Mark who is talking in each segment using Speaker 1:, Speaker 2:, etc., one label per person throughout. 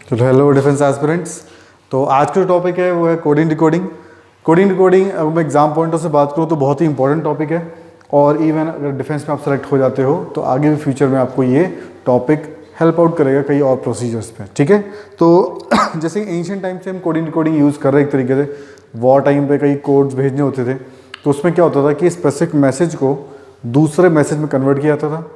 Speaker 1: तो hello defence aspirants. तो आज का जो टॉपिक है वो है कोडिंग डिकोडिंग। कोडिंग डिकोडिंग अगर मैं एग्जाम पॉइंट से बात करूँ तो बहुत ही इंपॉर्टेंट टॉपिक है, और इवन अगर डिफेंस में आप सेलेक्ट हो जाते हो तो आगे भी फ्यूचर में आपको ये टॉपिक हेल्प आउट करेगा कई और प्रोसीजर्स पे। ठीक है, तो जैसे एंशिएंट टाइम से हम कोडिंग डिकोडिंग यूज़ कर रहे हैं एक तरीके से, वॉर टाइम पे कई कोड्स भेजने होते थे तो उसमें क्या होता था कि स्पेसिफिक मैसेज को दूसरे मैसेज में कन्वर्ट किया जाता था,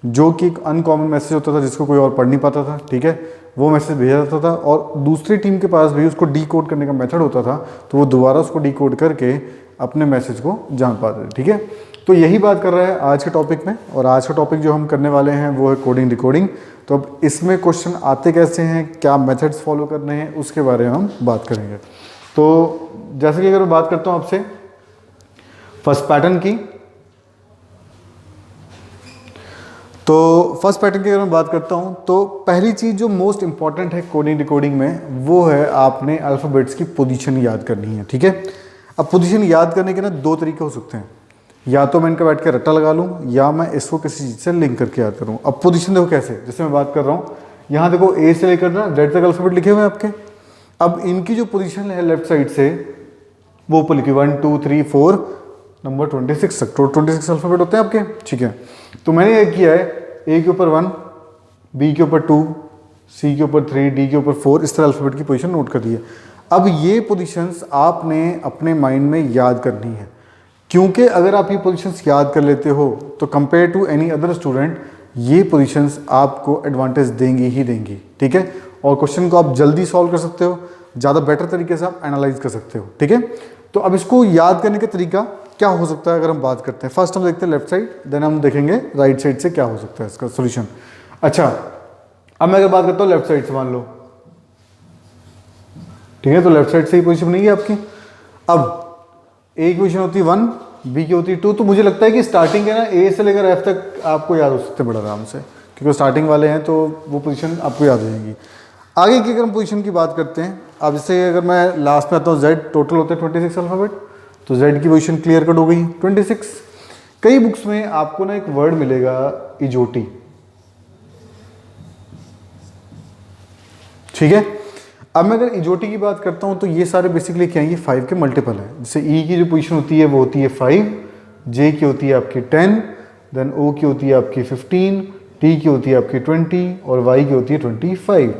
Speaker 1: जो कि एक अनकॉमन मैसेज होता था जिसको कोई और पढ़ नहीं पाता था। ठीक है, वो मैसेज भेजा जाता था और दूसरी टीम के पास भी उसको डीकोड करने का मेथड होता था, तो वो दोबारा उसको डीकोड करके अपने मैसेज को जान पाते थे। ठीक है, तो यही बात कर रहा है आज के टॉपिक में, और आज का टॉपिक जो हम करने वाले हैं वो है कोडिंग डिकोडिंग। तो अब इसमें क्वेश्चन आते कैसे हैं, क्या मेथड्स फॉलो करने हैं, उसके बारे में हम बात करेंगे। तो जैसे कि अगर मैं बात करता हूँ आपसे फर्स्ट पैटर्न की, तो फर्स्ट पैटर्न की अगर मैं बात करता हूं तो पहली चीज़ जो मोस्ट इंपॉर्टेंट है कोडिंग डिकोडिंग में वो है आपने अल्फ़ाबेट्स की पोजीशन याद करनी है। ठीक है, अब पोजीशन याद करने के ना दो तरीके हो सकते हैं, या तो मैं इनका बैठ के रट्टा लगा लूं या मैं इसको किसी चीज़ से लिंक करके याद करूं। अब पोजीशन देखो कैसे, जैसे मैं बात कर रहा हूँ यहाँ देखो ए से लेकर ना जेड तक अल्फ़ाबेट लिखे हुए हैं आपके। अब इनकी जो पोजिशन है लेफ्ट साइड से वो ऊपर लिखी 1 2 3 4 नंबर 26 तक, तो 26 अल्फ़ाबेट होते हैं आपके। ठीक है, तो मैंने ये किया है ए के ऊपर 1, बी के ऊपर 2, सी के ऊपर 3, डी के ऊपर 4, इस तरह अल्फ़ाबेट की पोजीशन नोट कर दी है। अब ये पोजीशंस आपने अपने माइंड में याद करनी है, क्योंकि अगर आप ये पोजीशंस याद कर लेते हो तो compare to any other student ये पोजीशंस आपको एडवांटेज देंगी ही देंगी। ठीक है, और क्वेश्चन को आप जल्दी सॉल्व कर सकते हो, ज़्यादा बेटर तरीके से आप एनालाइज कर सकते हो। ठीक है, तो अब इसको याद करने का तरीका क्या हो सकता है अगर हम बात करते हैं, फर्स्ट हम देखते हैं लेफ्ट साइड, देन हम देखेंगे राइट साइड से क्या हो सकता है इसका सॉल्यूशन। अच्छा, अब मैं अगर बात करता हूँ लेफ्ट साइड से, मान लो ठीक है, तो लेफ्ट साइड से ही पोजीशन नहीं है आपकी। अब ए की पोजीशन होती है 1, बी की होती है 2, तो मुझे लगता है कि स्टार्टिंग है ना ए से लेकर एफ तक आपको याद हो सकते हैं बड़ा आराम से, क्योंकि स्टार्टिंग वाले हैं तो वो पोजीशन आपको याद हो जाएंगी। आगे की अगर हम पोजीशन की बात करते हैं, अब जैसे अगर मैं लास्ट में आता हूँ जेड, टोटल होते हैं 26 अल्फ़ाबेट, तो Z की पोजीशन क्लियर कट हो गई 26। कई बुक्स में आपको ना एक वर्ड मिलेगा इजोटी। ठीक है, अब मैं अगर इजोटी की बात करता हूं तो ये सारे बेसिकली क्या है, ये 5 के मल्टीपल है। जैसे E की जो पोजीशन होती है वो होती है 5, J की होती है आपकी 10, देन O की होती है आपकी 15, T की होती है आपकी 20 और Y की होती है 25।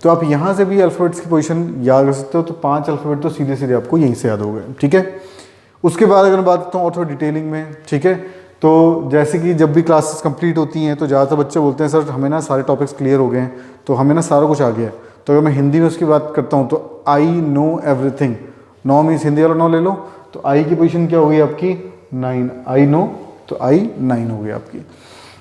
Speaker 1: तो आप यहां से भी अल्फ़ाबेट्स की पोजीशन याद कर सकते हो, तो 5 अल्फ़ाबेट तो सीधे सीधे आपको यहीं से याद हो गए। ठीक है, उसके बाद अगर मैं बात करता हूँ और थोड़ा डिटेलिंग में, ठीक है, तो जैसे कि जब भी क्लासेस कंप्लीट होती हैं तो ज़्यादातर बच्चे बोलते हैं सर हमें ना सारे टॉपिक्स क्लियर हो गए हैं, तो हमें ना सारा कुछ आ गया है। तो अगर मैं हिंदी में उसकी बात करता हूँ तो I know everything, no means Hindi वाला नो ले लो, तो आई की पोजीशन क्या हो गई आपकी 9, आई नो, तो आई 9 हो गई आपकी।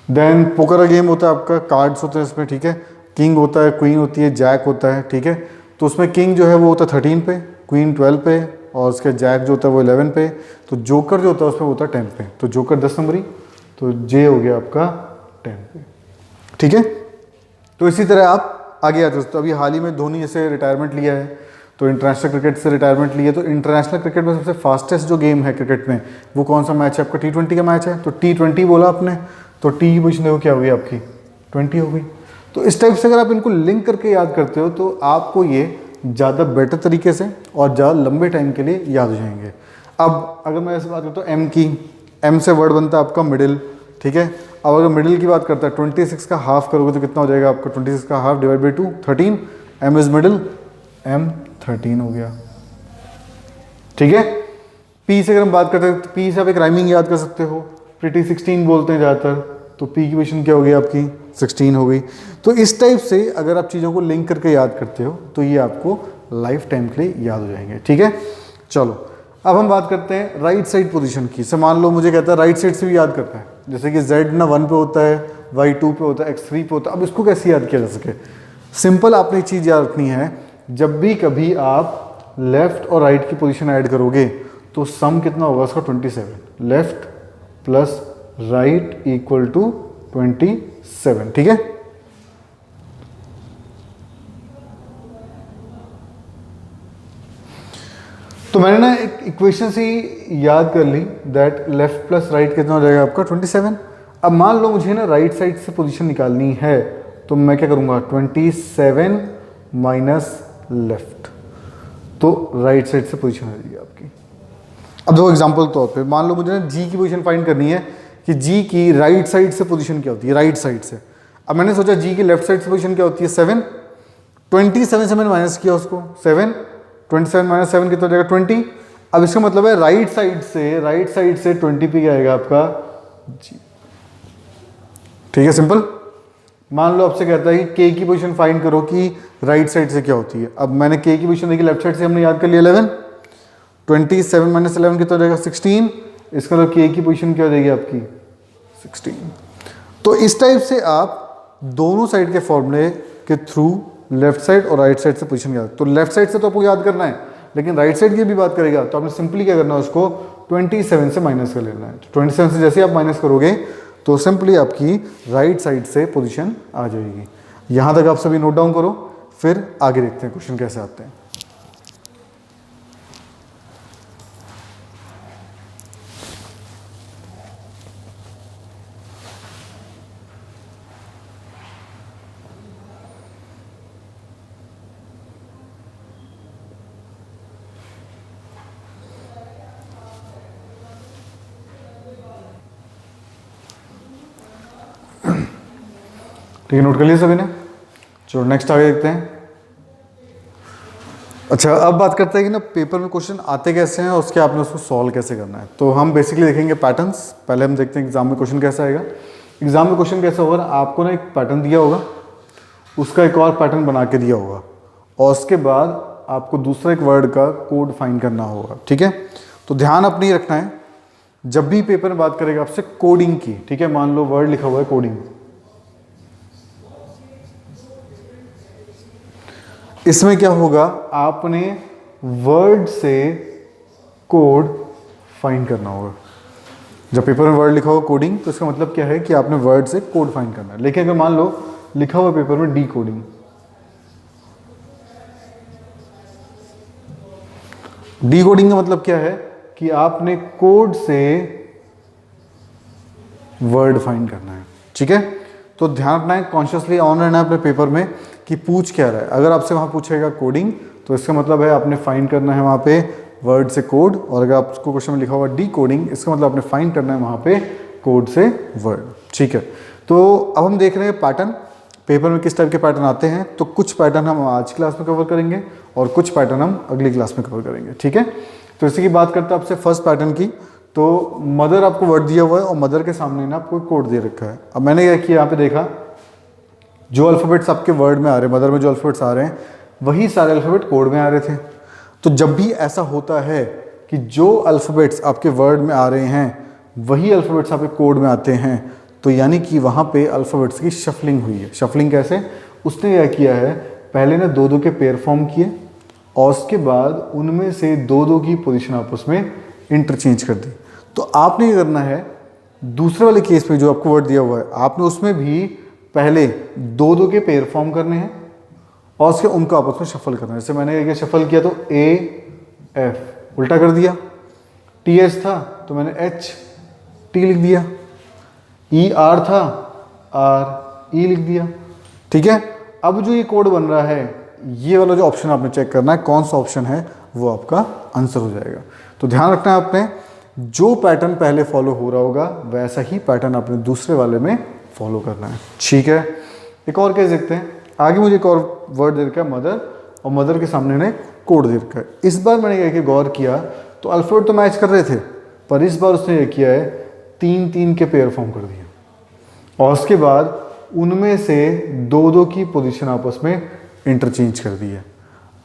Speaker 1: देन पोकर गेम होता है आपका, कार्ड्स होते हैं इसमें। ठीक है, किंग होता है, क्वीन होती है, जैक होता है। ठीक है, तो उसमें किंग जो है वो होता है 13 पे, क्वीन 12 पे, और उसके जैक जो होता है वो 11 पे, तो जोकर जो होता है उसमें होता है 10 पे, तो जोकर 10 नंबरी, तो जे हो गया आपका 10 पे। ठीक है, तो इसी तरह आप आगे आते हो। तो अभी हाल ही में धोनी जैसे रिटायरमेंट लिया है, तो इंटरनेशनल क्रिकेट से रिटायरमेंट लिया, तो इंटरनेशनल क्रिकेट में सबसे फास्टेस्ट जो गेम है क्रिकेट में वो कौन सा मैच है आपका, T20 का मैच है, तो T20 बोला आपने, तो टी की पोजीशन देखो क्या हुई आपकी 20 हो गई। तो इस टाइप से अगर आप इनको लिंक करके याद करते हो तो आपको ये ज़्यादा बेटर तरीके से और ज़्यादा लंबे टाइम के लिए याद हो जाएंगे। अब अगर मैं ऐसे बात करता हूँ एम की, एम से वर्ड बनता है आपका मिडिल। ठीक है, अब अगर मिडिल की बात करता है 26 का हाफ करोगे तो कितना हो जाएगा आपका, 26 का half divide by 2 13, M is middle, M 13 हो गया। ठीक है, पी से अगर हम बात करते हैं तो पी से आप एक राइमिंग याद कर सकते हो, प्रीटी 16 बोलते हैं ज़्यादातर, तो पी की पोजीशन क्या हो गई आपकी 16 हो गई। तो इस टाइप से अगर आप चीज़ों को लिंक करके याद करते हो तो ये आपको लाइफ टाइम के लिए याद हो जाएंगे। ठीक है, चलो अब हम बात करते हैं राइट साइड पोजीशन की। से मान लो मुझे कहता है राइट साइड से भी याद करना है, जैसे कि Z ना 1 पे होता है, Y 2 पे होता है, X 3 पे होता है। अब इसको कैसे याद किया जा सके, सिंपल आपने एक चीज़ याद रखनी है, जब भी कभी आप लेफ्ट और राइट की पोजीशन ऐड करोगे तो सम कितना होगा उसका 27, left plus right equal to 27। ठीक है, तो मैंने ना एक इक्वेशन से याद कर ली, दैट लेफ्ट प्लस राइट कितना हो जाएगा आपका 27। अब मान लो मुझे ना राइट साइड से पोजीशन निकालनी है, तो मैं क्या करूँगा 27 माइनस लेफ्ट, तो राइट साइड से पोजीशन आ जाएगी आपकी। अब दो एग्जांपल तौर पे मान लो मुझे ना जी की पोजीशन फाइंड करनी है कि जी की राइट साइड से पोजीशन क्या होती है, राइट साइड से। अब मैंने सोचा जी की लेफ्ट साइड से पोजीशन क्या होती है, 7। 27 से मैंने माइनस किया उसको, 7, 27 माइनस 7 कितना हो जाएगा 20। अब इसका मतलब है राइट साइड से 20 पे क्या आएगा आपका जी। ठीक है, सिंपल। मान लो आपसे कहता है कि के की पोजीशन फाइंड करो कि राइट साइड से क्या होती है। अब मैंने के की पोजीशन देखी लेफ्ट साइड से, हमने याद कर लिया 11। 27 माइनस 11 कितना हो जाएगा 16। इसका मतलब के की पोजीशन क्या हो जाएगी आपकी 16। तो इस टाइप से आप दोनों साइड के फॉर्मूले के थ्रू लेफ्ट साइड और राइट साइड से पोजीशन याद, तो लेफ्ट साइड से तो आपको याद करना है, लेकिन राइट साइड की भी बात करेगा तो आपने सिंपली क्या करना है, उसको 27 से माइनस कर लेना है। 27 से जैसे आप माइनस करोगे तो सिंपली आपकी राइट साइड से पोजीशन आ जाएगी। यहाँ तक आप सभी नोट डाउन करो, फिर आगे देखते हैं क्वेश्चन कैसे आते हैं। ठीक है, नोट कर लिया सभी ने। चलो नेक्स्ट आगे देखते हैं। अच्छा, अब बात करते हैं कि ना पेपर में क्वेश्चन आते कैसे हैं और उसके आपने उसको सॉल्व कैसे करना है। तो हम बेसिकली देखेंगे पैटर्न्स। पहले हम देखते हैं एग्जाम में क्वेश्चन कैसा आएगा। एग्जाम में क्वेश्चन कैसा होगा, आपको ना एक पैटर्न दिया होगा, उसका एक और पैटर्न बना के दिया होगा, और उसके बाद आपको दूसरा एक वर्ड का कोड फाइंड करना होगा। ठीक है, तो ध्यान अपने ही रखना है जब भी पेपर में बात करेगा आपसे कोडिंग की। ठीक है, मान लो वर्ड लिखा हुआ है कोडिंग, इसमें क्या होगा, आपने वर्ड से कोड फाइंड करना होगा। जब पेपर में वर्ड लिखा हुआ कोडिंग तो इसका मतलब क्या है कि आपने वर्ड से कोड फाइंड करना है। लेकिन अगर मान लो लिखा हुआ पेपर में डी कोडिंग, डी कोडिंग का मतलब क्या है कि आपने कोड से वर्ड फाइंड करना है। ठीक है, तो ध्यान रखना है, कॉन्शियसली ऑन रहना है अपने पेपर में कि पूछ क्या रहा है। अगर आपसे वहां पूछेगा कोडिंग तो इसका मतलब है आपने फाइंड करना है वहां पे वर्ड से कोड, और अगर आपको क्वेश्चन में लिखा हुआ डी कोडिंग, इसका मतलब आपने फाइंड करना है वहां पे कोड से वर्ड। ठीक है, तो अब हम देख रहे हैं पैटर्न, पेपर में किस टाइप के पैटर्न आते हैं। तो कुछ पैटर्न हम आज क्लास में कवर करेंगे और कुछ पैटर्न हम अगली क्लास में कवर करेंगे। ठीक है, तो इसी की बात करते हैं आपसे फर्स्ट पैटर्न की। तो मदर आपको वर्ड दिया हुआ है और मदर के सामने ना आपको कोड दे रखा है। अब मैंने क्या किया, यहाँ पे देखा जो अल्फ़ाबेट्स आपके वर्ड में आ रहे हैं, मदर में जो अल्फ़ाबेट्स आ रहे हैं वही सारे अल्फ़ाबेट कोड में आ रहे थे। तो जब भी ऐसा होता है कि जो अल्फ़ाबेट्स आपके वर्ड में आ रहे हैं वही अल्फ़ाबेट्स आपके कोड में आते हैं, तो यानी कि वहाँ पे अल्फ़ाबेट्स की शफलिंग हुई है। शफलिंग कैसे, उसने क्या किया है, पहले ना 2-2 के पेयर फॉर्म किए और उसके बाद उनमें से 2-2 की पोजीशन आपस में इंटरचेंज कर दी। तो आपने ये करना है दूसरे वाले केस में जो आपको वर्ड दिया हुआ है, आपने उसमें भी पहले 2-2 के पेयर फॉर्म करने हैं और उसके उनको आपस में शफल करना है। जैसे मैंने शफल किया तो ए एफ उल्टा कर दिया, टी एच था तो मैंने एच टी लिख दिया, ई आर था आर ई लिख दिया। ठीक है, अब जो ये कोड बन रहा है, ये वाला जो ऑप्शन आपने चेक करना है कौन सा ऑप्शन है, वो आपका आंसर हो जाएगा। तो ध्यान रखना है आपने, जो पैटर्न पहले फॉलो हो रहा होगा वैसा ही पैटर्न आपने दूसरे वाले में फॉलो करना है। ठीक है, एक और केस देखते हैं। आगे मुझे एक और वर्ड दे रखा है मदर, और मदर के सामने ने कोड दे रखा है। इस बार मैंने क्या किया, गौर किया तो अल्फ़ाबेट तो मैच कर रहे थे, पर इस बार उसने ये किया है 3-3 के पेयर फॉर्म कर दिए और उसके बाद उनमें से 2-2 की पोजीशन आपस में इंटरचेंज कर दी है।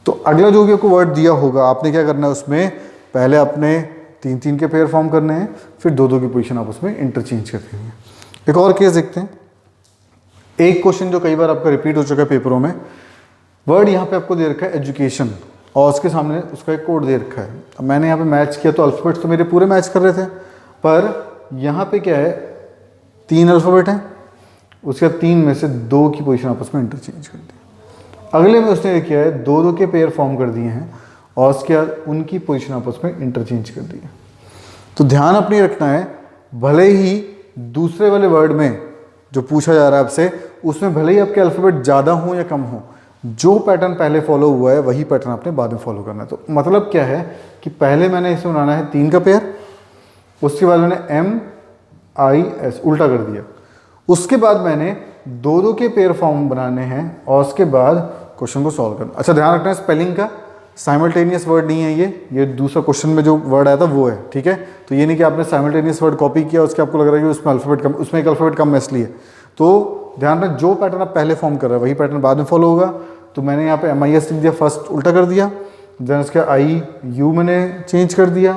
Speaker 1: तो अगला जो भी आपको वर्ड दिया होगा आपने क्या करना है, उसमें पहले अपने 3-3 के पेयर फॉर्म करने हैं, फिर 2-2 की पोजीशन आपस में इंटरचेंज कर देनी है। एक और केस देखते हैं। एक क्वेश्चन जो कई बार आपका रिपीट हो चुका है पेपरों में, वर्ड यहाँ पे आपको दे रखा है एजुकेशन और उसके सामने उसका एक कोड दे रखा है। अब मैंने यहाँ पे मैच किया तो अल्फ़ाबेट्स तो मेरे पूरे मैच कर रहे थे, पर यहाँ पे क्या है, 3 अल्फ़ाबेट हैं, उसके बाद 3 में से 2 की पोजीशन आपस में इंटरचेंज कर दी। अगले में उसने ये किया है 2-2 के पेयर फॉर्म कर दिए हैं और उसके बाद उनकी पोजीशन आपस में इंटरचेंज कर दी है। तो ध्यान अपनी रखना है, भले ही दूसरे वाले वर्ड में जो पूछा जा रहा है आपसे, उसमें भले ही आपके अल्फ़ाबेट ज़्यादा हों या कम हों, जो पैटर्न पहले फॉलो हुआ है वही पैटर्न आपने बाद में फॉलो करना है। तो मतलब क्या है कि पहले मैंने इसे बनाना है 3 का पेयर, उसके बाद मैंने MIS उल्टा कर दिया, उसके बाद मैंने 2-2 के पेयर फॉर्म बनाने हैं और उसके बाद क्वेश्चन को सॉल्व करना। अच्छा ध्यान रखना है स्पेलिंग का, साइमल्टेनियस वर्ड नहीं है ये दूसरा क्वेश्चन में जो वर्ड आया था वो है, ठीक है। तो ये नहीं कि आपने साइमल्टेनियस वर्ड कॉपी किया उसके आपको लग रहा है कि उसमें अल्फाबेट कम, उसमें एक अल्फाबेट कम है इसलिए। तो ध्यान रखना जो पैटर्न आप पहले फॉर्म कर रहे हैं वही पैटर्न बाद में फॉलो होगा। तो मैंने यहाँ पे MIS लिख दिया, फर्स्ट उल्टा कर दिया, देन उसके IU मैंने चेंज कर दिया,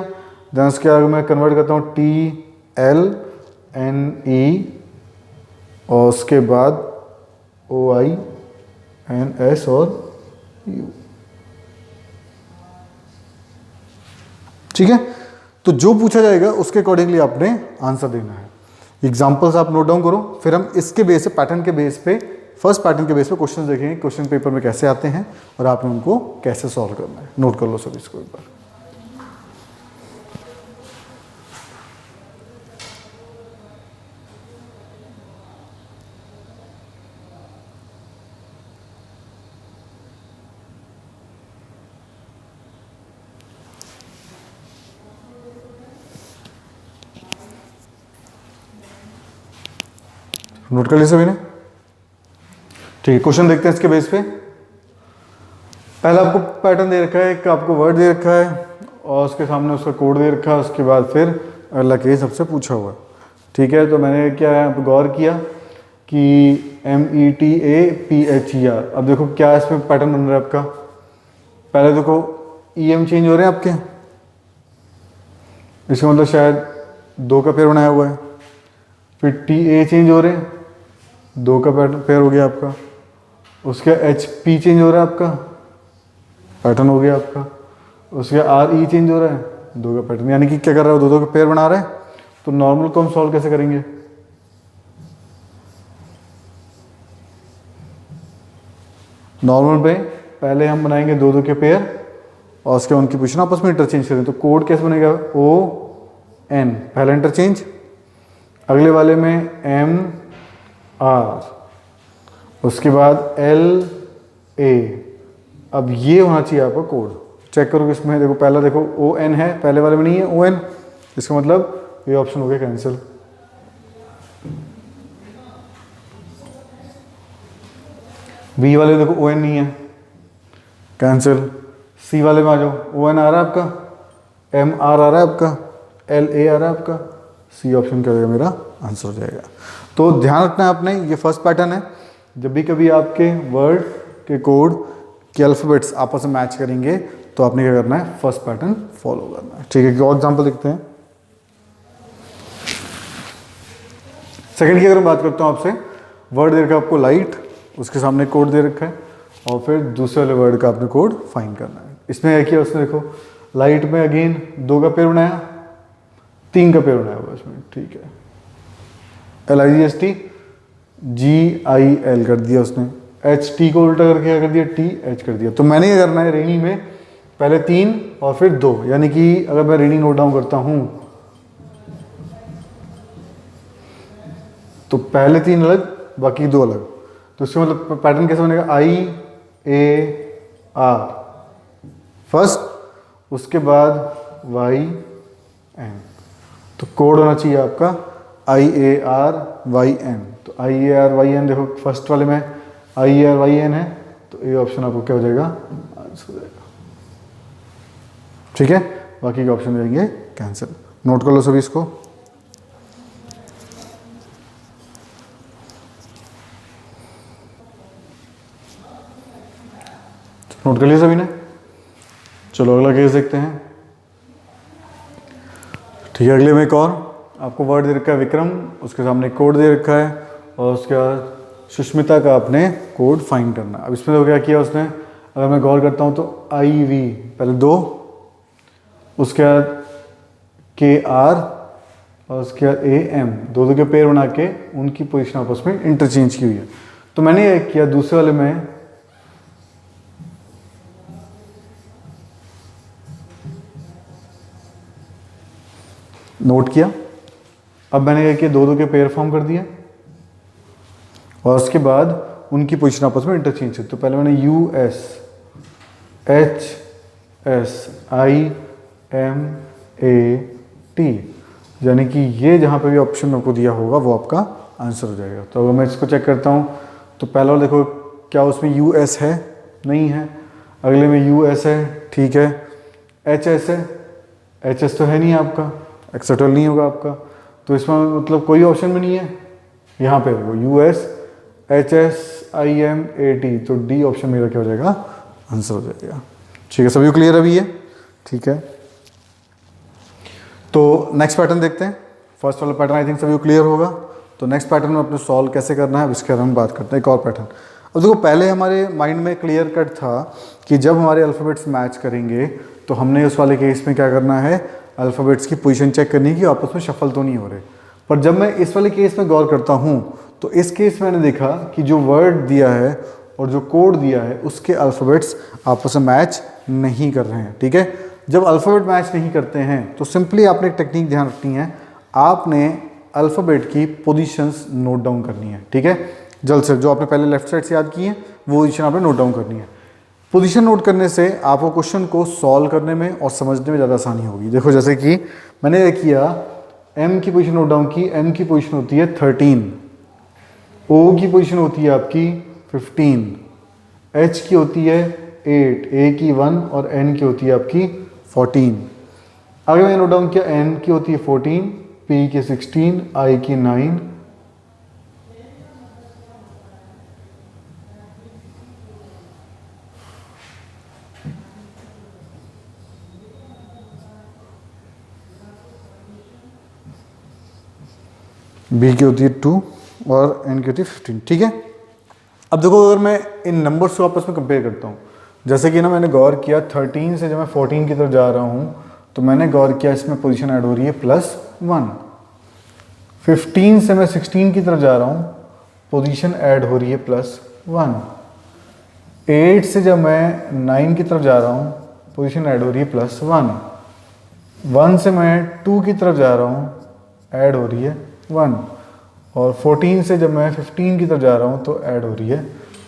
Speaker 1: देन उसके आगे मैं कन्वर्ट करता हूँ TLNE और उसके बाद OINS और U, ठीक है। तो जो पूछा जाएगा उसके अकॉर्डिंगली आपने आंसर देना है। एग्जाम्पल्स आप नोट डाउन करो, फिर हम इसके बेस से पैटर्न के बेस पे फर्स्ट पैटर्न के बेस पे क्वेश्चन देखेंगे क्वेश्चन पेपर में कैसे आते हैं और आपने उनको कैसे सॉल्व करना है। नोट कर लो सब इसको एक बार। नोट कर लिया सभी ने? ठीक है, क्वेश्चन देखते हैं इसके बेस पे। पहला आपको पैटर्न दे रखा है, एक आपको वर्ड दे रखा है और उसके सामने उसका कोड दे रखा है, उसके बाद फिर अगला केस सबसे पूछा हुआ है, ठीक है। तो मैंने क्या है गौर किया कि METAPHER, अब देखो क्या इसमें पैटर्न बन रहा है आपका। पहले देखो EM चेंज हो रहे हैं आपके, इसका मतलब शायद 2 का पेयर बनाया हुआ है। फिर TA चेंज हो रहे हैं, 2 का पेयर हो गया आपका। उसके HP चेंज हो रहा है आपका, पैटर्न हो गया आपका। उसके RE चेंज हो रहा है, 2 का पैटर्न, यानी कि क्या कर रहा है 2-2 का पेयर बना रहा है। तो नॉर्मल को हम सॉल्व कैसे करेंगे? नॉर्मल पे पहले हम बनाएंगे 2-2 के पेयर और उसके उनकी पोजीशन आपस में इंटरचेंज करें। तो कोड कैसे बनेगा? ON पहला इंटरचेंज, अगले वाले में MR, उसके बाद LA। अब ये होना चाहिए आपका कोड, चेक करो किसमें है। देखो पहला देखो ON है, पहले वाले में नहीं है ON, इसका मतलब ये ऑप्शन हो गया कैंसिल। B वाले देखो ON नहीं है, कैंसिल। C वाले में आ जाओ, ON आ रहा है आपका, MR आ रहा है आपका, LA आ रहा है आपका, C ऑप्शन क्या हो जाएगा मेरा आंसर हो जाएगा। तो ध्यान रखना है आपने, ये फर्स्ट पैटर्न है। जब भी कभी आपके वर्ड के कोड के अल्फाबेट्स आपस में मैच करेंगे तो आपने क्या करना है, फर्स्ट पैटर्न फॉलो करना है, ठीक है। और एग्जांपल देखते हैं। सेकंड की अगर मैं बात करता हूं आपसे, वर्ड दे रखा है आपको लाइट, उसके सामने कोड दे रखा है और फिर दूसरे वाले वर्ड का आपने कोड फाइंड करना है। इसमें क्या किया उसने, देखो लाइट में अगेन 2 का पेयर बनाया, 3 का पेयर बनाया हुआ इसमें, ठीक है। LIGHT GIL कर दिया उसने, HT को उल्टा करके क्या कर दिया, TH कर दिया। तो मैंने क्या करना है, रीडिंग में पहले 3 और फिर 2, यानी कि अगर मैं रीडिंग नोट डाउन करता हूं तो पहले 3 अलग बाकी 2 अलग। तो इसका मतलब पैटर्न कैसे बनेगा, IAR फर्स्ट, उसके बाद YN। तो कोड होना चाहिए आपका IARYN। तो IARYN देखो फर्स्ट वाले में IARYN है, तो ये ऑप्शन आपको क्या हो जाएगा, आंसर हो जाएगा, ठीक है। बाकी के ऑप्शन रहेंगे कैंसिल। नोट कर लो सभी इसको। नोट कर लिया सभी ने? चलो अगला केस देखते हैं, ठीक है। अगले में एक और आपको वर्ड दे रखा है विक्रम, उसके सामने कोड दे रखा है और उसके बाद सुष्मिता का आपने कोड फाइंड करना है। अब इसमें तो क्या किया उसने, अगर मैं गौर करता हूँ तो IV पहले 2, उसके बाद KR और उसके बाद AM, 2-2 के पेयर बना के उनकी पोजीशन आपस में इंटरचेंज की हुई है। तो मैंने ये किया दूसरे वाले में नोट किया, अब मैंने ये किया 2-2 के पेयर फॉर्म कर दिया और उसके बाद उनकी पोजीशन आपस में इंटरचेंज है। तो पहले मैंने USHIMAT, यानी कि ये जहाँ पे भी ऑप्शन मेरे को दिया होगा वो आपका आंसर हो जाएगा। तो अगर मैं इसको चेक करता हूँ तो पहला वाला देखो क्या उसमें US है, नहीं है। अगले में US है, ठीक है। HS है, HS तो है नहीं आपका, एक्सेप्टेबल नहीं होगा आपका, तो इसमें मतलब कोई ऑप्शन में नहीं है। यहाँ पे देखो USHSIMAT, तो D ऑप्शन मेरा क्या हो जाएगा, आंसर हो जाएगा। ठीक है, सभी को क्लियर अभी है, ठीक है। तो नेक्स्ट पैटर्न देखते हैं। फर्स्ट वाला पैटर्न आई थिंक सभी को क्लियर होगा। तो नेक्स्ट पैटर्न में अपने सॉल्व कैसे करना है इसके बारे में बात करते हैं। एक और पैटर्न, अब देखो पहले हमारे माइंड में क्लियर कट था कि जब हमारे अल्फ़ाबेट्स मैच करेंगे तो हमने उस वाले केस में क्या करना है, अल्फ़ाबेट्स की पोजीशन चेक करनी कि आपस में शफल तो नहीं हो रहे। पर जब मैं इस वाले केस में गौर करता हूँ तो इस केस में मैंने देखा कि जो वर्ड दिया है और जो कोड दिया है उसके अल्फ़ाबेट्स आपस में मैच नहीं कर रहे हैं। ठीक है, जब अल्फ़ाबेट मैच नहीं करते हैं तो सिंपली आपने एक टेक्निक ध्यान रखनी है, आपने अल्फ़ाबेट की पोजीशंस नोट डाउन करनी है। ठीक है, जल्द से जो आपने पहले लेफ्ट साइड से याद की है वो पोजीशन आपने नोट डाउन करनी है। पोजीशन नोट करने से आपको क्वेश्चन को सॉल्व करने में और समझने में ज़्यादा आसानी होगी। देखो जैसे कि मैंने ये किया, M की पोजीशन नोट डाउन की, M की पोजीशन होती है 13, O की पोजीशन होती है आपकी 15, H की होती है 8, A की 1 और N की होती है आपकी 14। आगे मैंने नोट डाउन किया N की होती है 14, P की 16, I की 9, B की होती है 2 और N की होती है 15। ठीक है, अब देखो अगर मैं इन नंबर्स को आपस में कंपेयर करता हूँ, जैसे कि ना मैंने गौर किया 13 से जब मैं 14 की तरफ जा रहा हूँ तो मैंने गौर किया इसमें पोजीशन ऐड हो रही है +1। 15 से मैं 16 की तरफ जा रहा हूँ, पोजीशन ऐड हो रही है +1। 8 से जब मैं 9 की तरफ जा रहा हूँ, पोजीशन ऐड हो रही है +1। 1 से मैं 2 की तरफ जा रहा हूँ, ऐड हो रही है 1। और 14 से जब मैं 15 की तरफ जा रहा हूँ तो ऐड हो रही है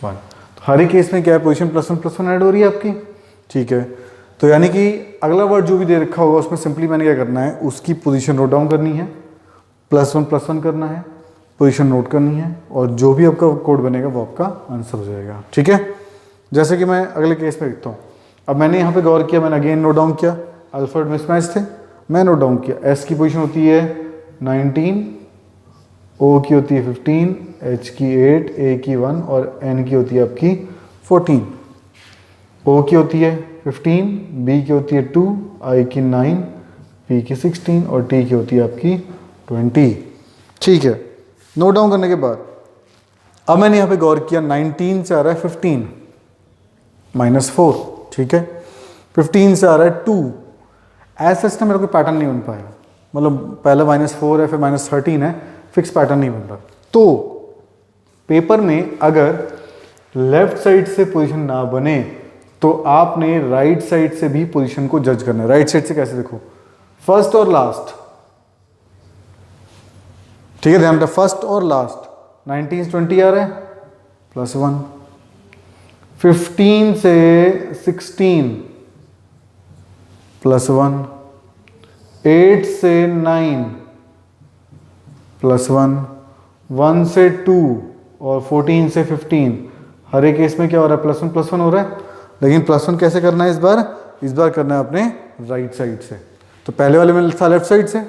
Speaker 1: 1। तो हर एक केस में क्या है, पोजीशन +1 ऐड हो रही है आपकी। ठीक है, तो यानी कि अगला वर्ड जो भी दे रखा होगा उसमें सिंपली मैंने क्या करना है, उसकी पोजीशन नोट डाउन करनी है, +1 करना है, पोजीशन नोट करनी है, और जो भी आपका कोड बनेगा वो आपका आंसर हो जाएगा। ठीक है, जैसे कि मैं अगले केस में लिखता हूँ। अब मैंने यहाँ पे गौर किया, मैंने अगेन नोट डाउन किया, अल्फाबेट मिसमैच थे, मैं नोट डाउन किया S की पोजीशन होती है 19, O की होती है 15, H की 8, A की 1 और N की होती है आपकी 14। O की होती है 15, B की होती है 2, I की 9, P की 16 और T की होती है आपकी 20। ठीक है, नोट डाउन करने के बाद अब मैंने यहाँ पे गौर किया 19 से आ रहा है 15 -4। ठीक है, 15 से आ रहा है 2। ऐसा ना मेरे को पैटर्न नहीं बन पाया, मतलब पहले -4 है फिर -13 है, फिक्स पैटर्न नहीं बन रहा। तो पेपर में अगर लेफ्ट साइड से पोजीशन ना बने तो आपने राइट साइड से भी पोजीशन को जज करना है। राइट साइड से कैसे, देखो फर्स्ट और लास्ट, ठीक है, ध्यान रखना फर्स्ट और लास्ट। 19 से 20 आ रहा है +1, 15 से 16 +1, 8 से 9 +1, 1 से 2 और 14 से 15, हर एक केस में क्या हो रहा है, +1 हो रहा है। लेकिन +1 कैसे करना है इस बार करना है अपने राइट साइड से। तो पहले वाले में था लेफ्ट साइड से,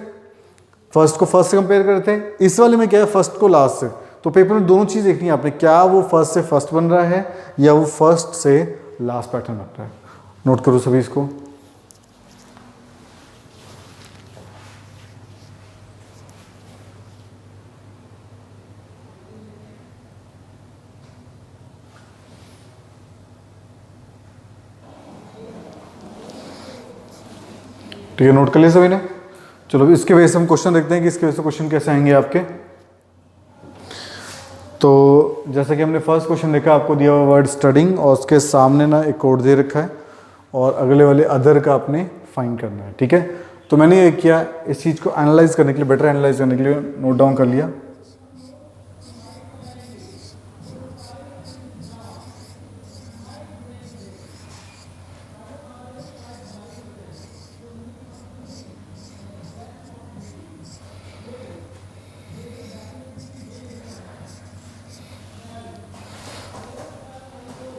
Speaker 1: फर्स्ट को फर्स्ट से कंपेयर करते हैं, इस वाले में क्या है फर्स्ट को लास्ट से। तो पेपर में दोनों चीज़ देखनी है आपने, क्या वो फर्स्ट से फर्स्ट बन रहा है या वो फर्स्ट से लास्ट पैटर्न बन रहा है। नोट करो सभी इसको। ठीक है, नोट कर लिया सभी ने। चलो इसके वजह से हम क्वेश्चन देखते हैं कि इसके वजह से क्वेश्चन कैसे आएंगे आपके। तो जैसे कि हमने फर्स्ट क्वेश्चन देखा, आपको दिया हुआ वर्ड स्टडिंग और उसके सामने ना एक कोड दे रखा है और अगले वाले अदर का आपने फाइंड करना है। ठीक है, तो मैंने ये किया, इस चीज़ को एनालाइज करने के लिए, बेटर एनालाइज करने के लिए नोट डाउन कर लिया।